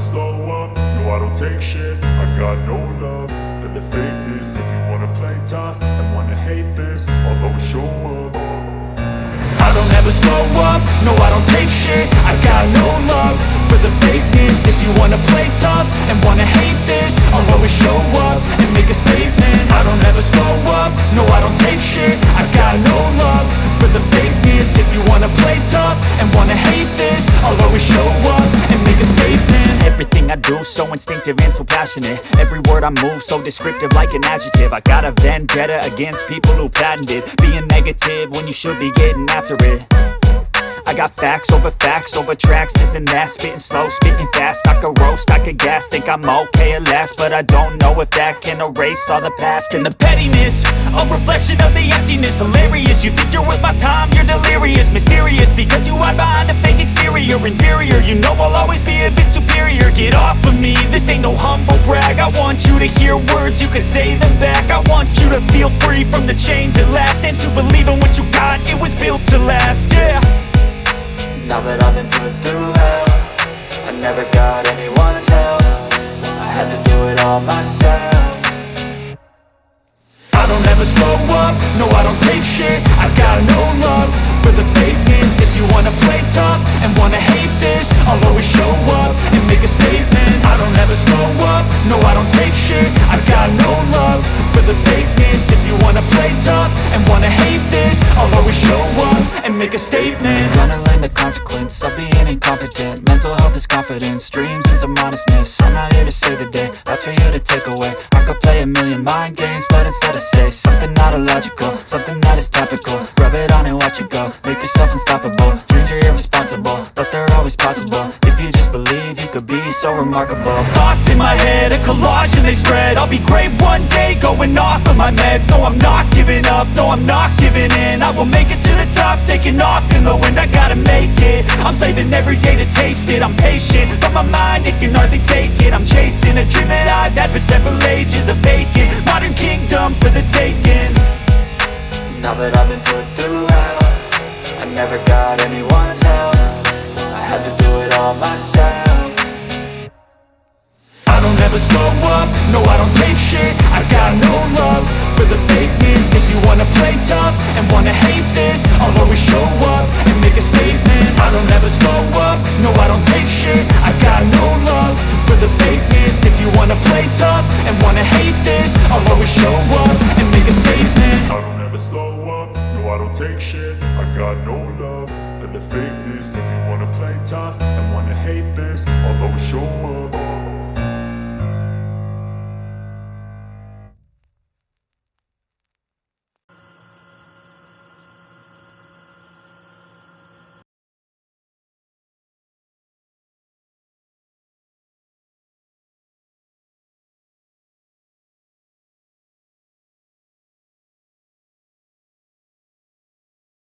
slow up, no I don't take shit. I got no love for the fakeness. If you wanna play tough and wanna hate this, I'll always show up. I don't ever slow up, no I don't take shit. I got no love for the fakeness. If you wanna play tough and wanna hate this, I'll always show up and make a statement. I don't ever slow up, no I don't take shit. I got no love for the fakeness. If you wanna play tough and wanna hate this, I'll always show up and make a statement. Everything I do so instinctive and so passionate. Every word I move so descriptive like an adjective. I got a vendetta against people who patented being negative when you should be getting after it. I got facts over tracks, this and that. Spitting slow, spitting fast, I could roast, I could gas. Think I'm okay at last, but I don't know if that can erase all the past. And the pettiness, a reflection of the emptiness. Hilarious, you think you're worth my time, you're delirious. Mysterious, because you hide behind a fake exterior. Inferior, you know I'll always be a bit superior. Get off of me, this ain't no humble brag. I want you to hear words, you can say them back. I want you to feel free from the chains at last, and to believe in what you got, it was built to last, yeah. Now that I've been put through hell, I never got anyone's help. I had to do it all myself. I don't ever slow up, no I don't take shit. I got no love for the fakeness. If you wanna play tough and wanna hate this, I'll always show up and make a statement. I don't ever slow up, no I don't take shit. I got no love for the fakeness. If you wanna play tough and wanna hate this, I'll always show up and make a statement. Gonna learn the consequence of being incompetent. Mental health is confidence, dreams and some honestness. I'm not here to save the day, that's for you to take away. I could play a million mind games, but instead I say something not illogical, something that is topical. Rub it on and watch it go, make yourself unstoppable. Dreams are irresponsible, but they're always possible. If you just believe, you could be so remarkable. Thoughts in my head, a collage and they spread. I'll be great one day, going off of my meds. No, I'm not giving up, no, I'm not giving in. I will make it to the top, taking off in the wind. I gotta make it, I'm saving every day to taste it. I'm patient, but my mind, it can hardly take it. I'm chasing a dream that I've had for several ages. A vacant, modern kingdom for the taking. Now that I've been put through hell, I never got anyone's help. I had to do it all myself. I don't ever slow up, no I don't take shit. I got no love for the fakeness. If you wanna play tough and wanna hate this, I'll always show up and make a statement. I don't ever slow up, no I don't take shit. I got no love for the fakeness. If you wanna play tough and wanna hate